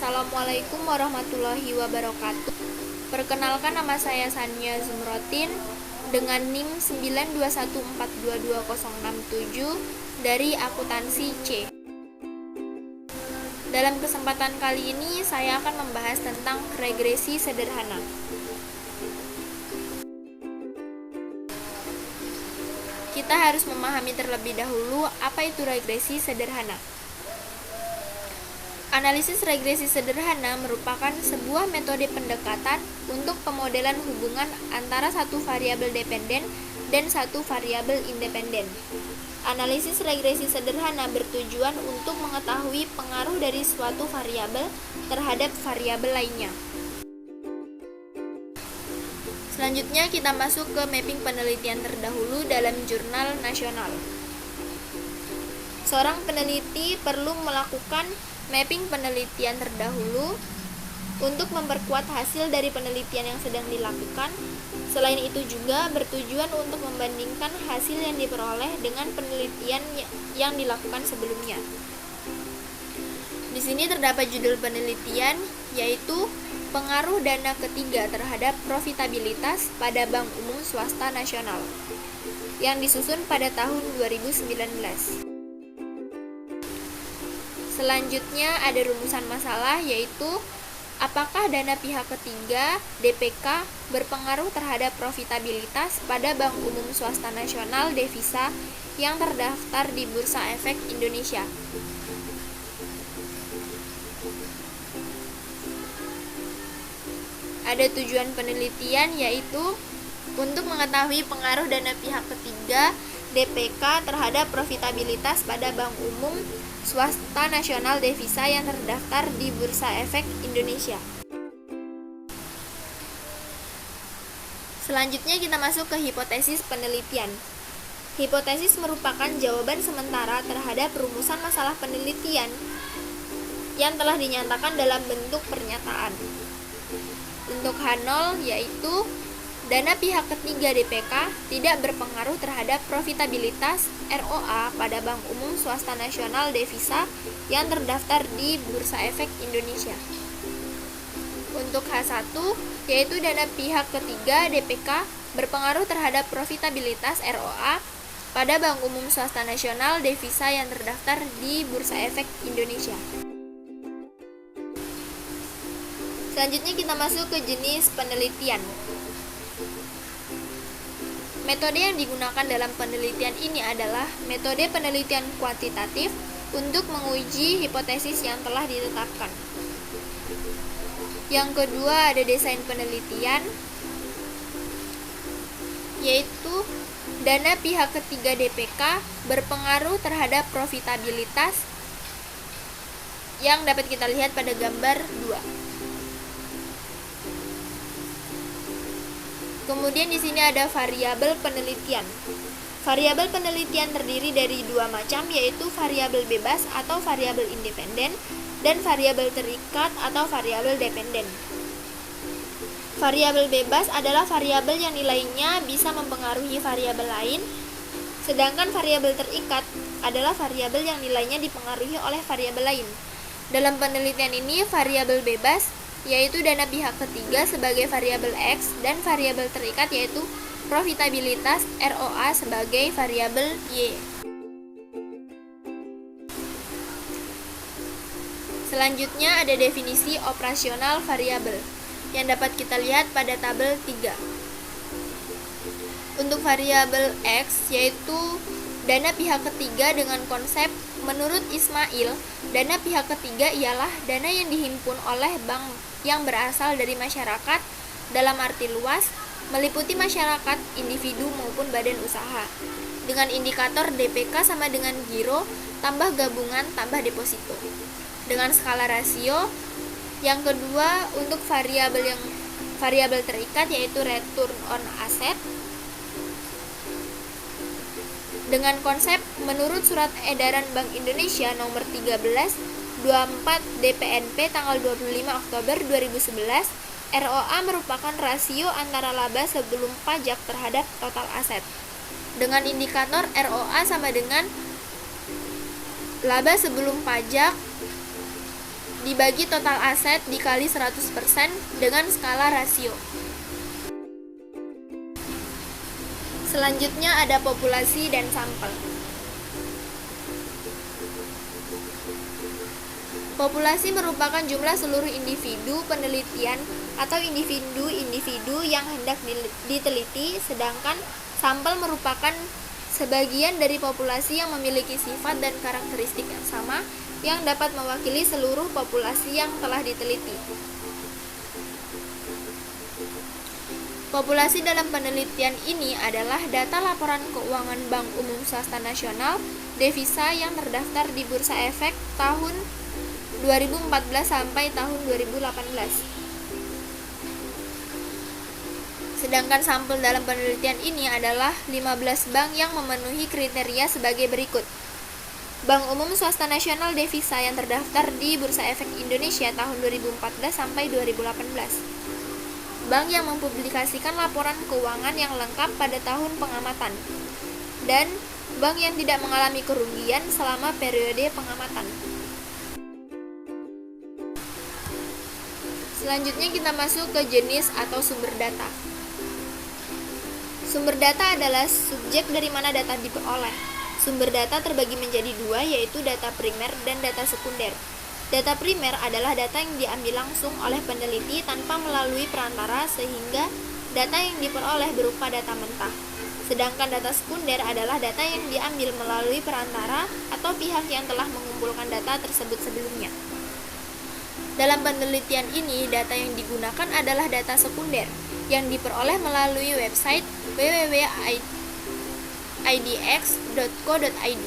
Assalamualaikum warahmatullahi wabarakatuh. Perkenalkan, nama saya Sania Zumrotin dengan NIM 921422067 dari akuntansi C. Dalam kesempatan kali ini saya akan membahas tentang regresi sederhana. Kita harus memahami terlebih dahulu apa itu regresi sederhana. Analisis regresi sederhana merupakan sebuah metode pendekatan untuk pemodelan hubungan antara satu variabel dependen dan satu variabel independen. Analisis regresi sederhana bertujuan untuk mengetahui pengaruh dari suatu variabel terhadap variabel lainnya. Selanjutnya kita masuk ke mapping penelitian terdahulu dalam jurnal nasional. Seorang peneliti perlu melakukan mapping penelitian terdahulu untuk memperkuat hasil dari penelitian yang sedang dilakukan. Selain itu juga bertujuan untuk membandingkan hasil yang diperoleh dengan penelitian yang dilakukan sebelumnya. Di sini terdapat judul penelitian, yaitu pengaruh dana ketiga terhadap profitabilitas pada Bank Umum Swasta Nasional, yang disusun pada tahun 2019. Selanjutnya ada rumusan masalah, yaitu apakah dana pihak ketiga (DPK) berpengaruh terhadap profitabilitas pada Bank Umum Swasta Nasional Devisa yang terdaftar di Bursa Efek Indonesia. Ada tujuan penelitian, yaitu untuk mengetahui pengaruh dana pihak ketiga DPK terhadap profitabilitas pada Bank Umum Swasta Nasional Devisa yang terdaftar di Bursa Efek Indonesia. Selanjutnya kita masuk ke hipotesis penelitian. Hipotesis merupakan jawaban sementara terhadap rumusan masalah penelitian yang telah dinyatakan dalam bentuk pernyataan. Untuk H0 yaitu dana pihak ketiga DPK tidak berpengaruh terhadap profitabilitas ROA pada Bank Umum Swasta Nasional Devisa yang terdaftar di Bursa Efek Indonesia. Untuk H1 yaitu dana pihak ketiga DPK berpengaruh terhadap profitabilitas ROA pada Bank Umum Swasta Nasional Devisa yang terdaftar di Bursa Efek Indonesia. Selanjutnya kita masuk ke jenis penelitian. Metode yang digunakan dalam penelitian ini adalah metode penelitian kuantitatif untuk menguji hipotesis yang telah ditetapkan. Yang kedua ada desain penelitian, yaitu dana pihak ketiga DPK berpengaruh terhadap profitabilitas yang dapat kita lihat pada gambar 2. Kemudian di sini ada variabel penelitian. Variabel penelitian terdiri dari dua macam, yaitu variabel bebas atau variabel independen dan variabel terikat atau variabel dependen. Variabel bebas adalah variabel yang nilainya bisa mempengaruhi variabel lain, sedangkan variabel terikat adalah variabel yang nilainya dipengaruhi oleh variabel lain. Dalam penelitian ini, variabel bebas yaitu dana pihak ketiga sebagai variabel X dan variabel terikat yaitu profitabilitas ROA sebagai variabel Y. Selanjutnya ada definisi operasional variabel yang dapat kita lihat pada tabel 3. Untuk variabel X yaitu dana pihak ketiga dengan konsep menurut Ismail, dana pihak ketiga ialah dana yang dihimpun oleh bank yang berasal dari masyarakat dalam arti luas, meliputi masyarakat, individu maupun badan usaha. Dengan indikator DPK sama dengan giro, tambah gabungan, tambah deposito. Dengan skala rasio, yang kedua untuk variabel terikat yaitu return on asset. Dengan konsep menurut Surat Edaran Bank Indonesia nomor 13/24 DPNP tanggal 25 Oktober 2011, ROA merupakan rasio antara laba sebelum pajak terhadap total aset. Dengan indikator ROA sama dengan laba sebelum pajak dibagi total aset dikali 100% dengan skala rasio. Selanjutnya ada populasi dan sampel. Populasi merupakan jumlah seluruh individu penelitian atau individu-individu yang hendak diteliti, sedangkan sampel merupakan sebagian dari populasi yang memiliki sifat dan karakteristik yang sama yang dapat mewakili seluruh populasi yang telah diteliti. Populasi dalam penelitian ini adalah data laporan keuangan Bank Umum Swasta Nasional devisa yang terdaftar di Bursa Efek tahun 2014 sampai tahun 2018. Sedangkan sampel dalam penelitian ini adalah 15 bank yang memenuhi kriteria sebagai berikut. Bank Umum Swasta Nasional devisa yang terdaftar di Bursa Efek Indonesia tahun 2014 sampai 2018. Bank yang mempublikasikan laporan keuangan yang lengkap pada tahun pengamatan. Dan bank yang tidak mengalami kerugian selama periode pengamatan. Selanjutnya kita masuk ke jenis atau sumber data. Sumber data adalah subjek dari mana data diperoleh. Sumber data terbagi menjadi dua, yaitu data primer dan data sekunder. Data primer adalah data yang diambil langsung oleh peneliti tanpa melalui perantara, sehingga data yang diperoleh berupa data mentah. Sedangkan data sekunder adalah data yang diambil melalui perantara atau pihak yang telah mengumpulkan data tersebut sebelumnya. Dalam penelitian ini, data yang digunakan adalah data sekunder yang diperoleh melalui website www.idx.co.id.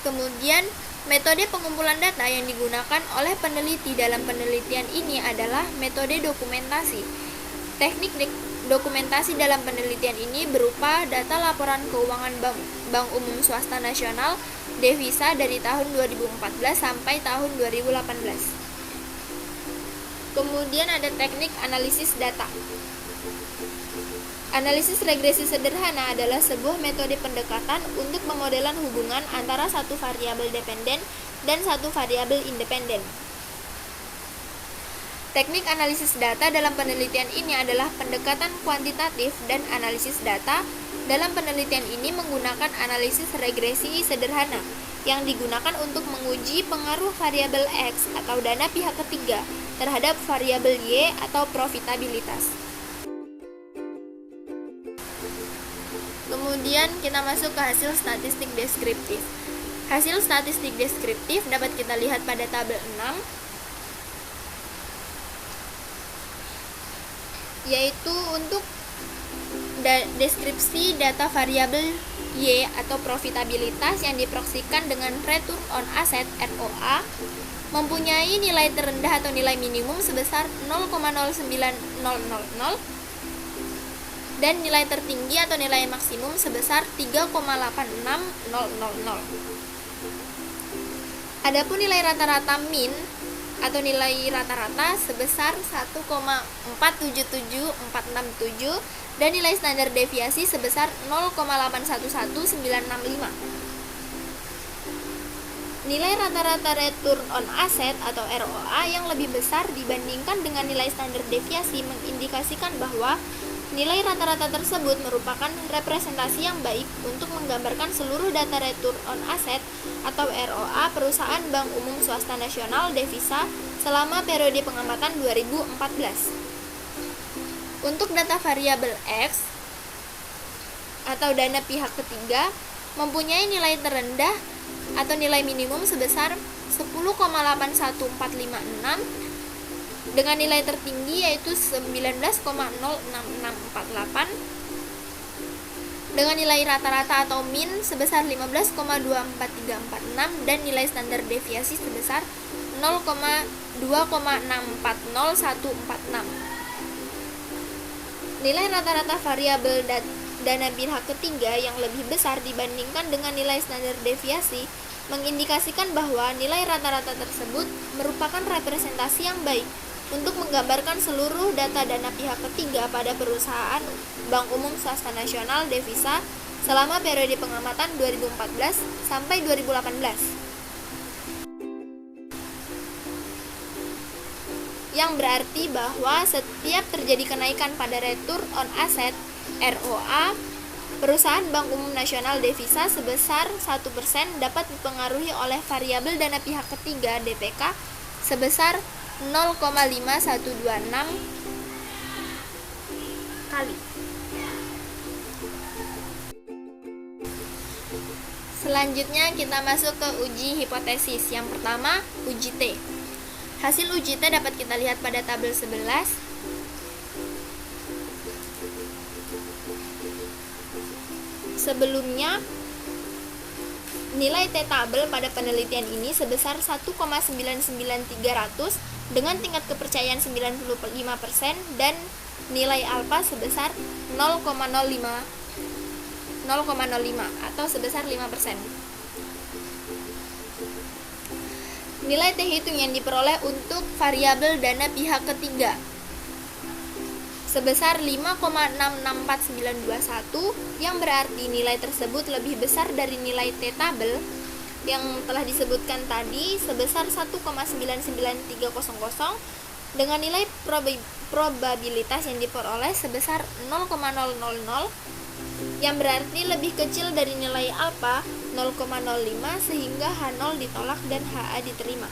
Kemudian, metode pengumpulan data yang digunakan oleh peneliti dalam penelitian ini adalah metode dokumentasi. Teknik dokumentasi dalam penelitian ini berupa data laporan keuangan Bank Umum Swasta Nasional devisa dari tahun 2014 sampai tahun 2018. Kemudian ada teknik analisis data. Analisis regresi sederhana adalah sebuah metode pendekatan untuk pemodelan hubungan antara satu variabel dependen dan satu variabel independen. Teknik analisis data dalam penelitian ini adalah pendekatan kuantitatif dan analisis data. Dalam penelitian ini menggunakan analisis regresi sederhana yang digunakan untuk menguji pengaruh variabel X atau dana pihak ketiga terhadap variabel Y atau profitabilitas. Kemudian kita masuk ke hasil statistik deskriptif. Hasil statistik deskriptif dapat kita lihat pada tabel 6, yaitu untuk deskripsi data variabel Y atau profitabilitas yang diproksikan dengan return on asset ROA mempunyai nilai terendah atau nilai minimum sebesar 0,09000 dan nilai tertinggi atau nilai maksimum sebesar 3,86000. Adapun nilai rata-rata min atau nilai rata-rata sebesar 1,477467 dan nilai standar deviasi sebesar 0,811965. Nilai rata-rata return on asset atau ROA yang lebih besar dibandingkan dengan nilai standar deviasi mengindikasikan bahwa nilai rata-rata tersebut merupakan representasi yang baik untuk menggambarkan seluruh data return on asset atau ROA perusahaan Bank Umum Swasta Nasional devisa selama periode pengamatan 2014. Untuk data variabel X atau dana pihak ketiga mempunyai nilai terendah atau nilai minimum sebesar 10,81456 dengan nilai tertinggi yaitu 19,06648 dengan nilai rata-rata atau min sebesar 15,24346 dan nilai standar deviasi sebesar 0,2,640146. Nilai rata-rata variabel dana pihak ketiga yang lebih besar dibandingkan dengan nilai standar deviasi mengindikasikan bahwa nilai rata-rata tersebut merupakan representasi yang baik untuk menggambarkan seluruh data dana pihak ketiga pada perusahaan Bank Umum Swasta Nasional devisa selama periode pengamatan 2014 sampai 2018. Yang berarti bahwa setiap terjadi kenaikan pada return on asset (ROA), perusahaan Bank Umum Nasional Devisa sebesar 1% dapat dipengaruhi oleh variabel dana pihak ketiga (DPK) sebesar 0,5126 kali. Selanjutnya kita masuk ke uji hipotesis. Yang pertama, uji T. Hasil uji T dapat kita lihat pada tabel 11. Sebelumnya, nilai T tabel pada penelitian ini sebesar 1,99300 dengan tingkat kepercayaan 95% dan nilai alfa sebesar 0,05 atau sebesar 5%. Nilai T hitung yang diperoleh untuk variabel dana pihak ketiga sebesar 5,664921, yang berarti nilai tersebut lebih besar dari nilai T tabel yang telah disebutkan tadi sebesar 1,99300 dengan nilai probabilitas yang diperoleh sebesar 0,000, yang berarti lebih kecil dari nilai alfa 0,05 sehingga H0 ditolak dan HA diterima.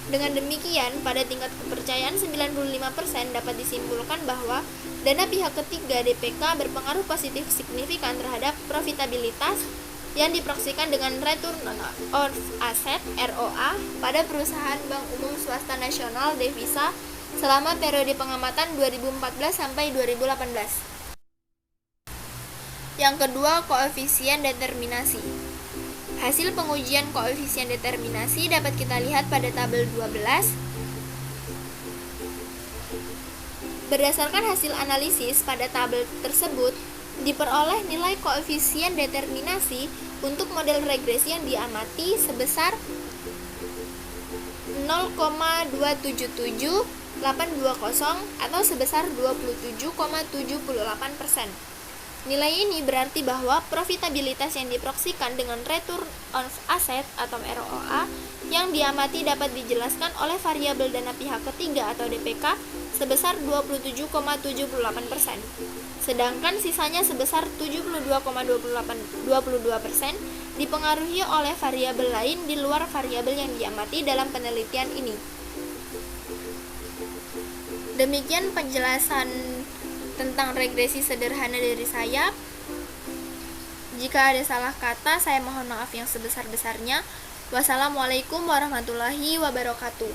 Dengan demikian, pada tingkat kepercayaan 95% dapat disimpulkan bahwa dana pihak ketiga DPK berpengaruh positif signifikan terhadap profitabilitas yang diproyeksikan dengan return on asset (ROA) pada perusahaan Bank Umum Swasta Nasional Devisa selama periode pengamatan 2014 sampai 2018. Yang kedua, koefisien determinasi. Hasil pengujian koefisien determinasi dapat kita lihat pada tabel 12. Berdasarkan hasil analisis pada tabel tersebut, diperoleh nilai koefisien determinasi untuk model regresi yang diamati sebesar 0,277820 atau sebesar 27,78%. Nilai ini berarti bahwa profitabilitas yang diproyeksikan dengan return on asset atau ROA yang diamati dapat dijelaskan oleh variabel dana pihak ketiga atau DPK sebesar 27,78%. Sedangkan sisanya sebesar 72,22% dipengaruhi oleh variabel lain di luar variabel yang diamati dalam penelitian ini. Demikian penjelasan tentang regresi sederhana dari saya. Jika ada salah kata, saya mohon maaf yang sebesar-besarnya. Wassalamualaikum warahmatullahi wabarakatuh.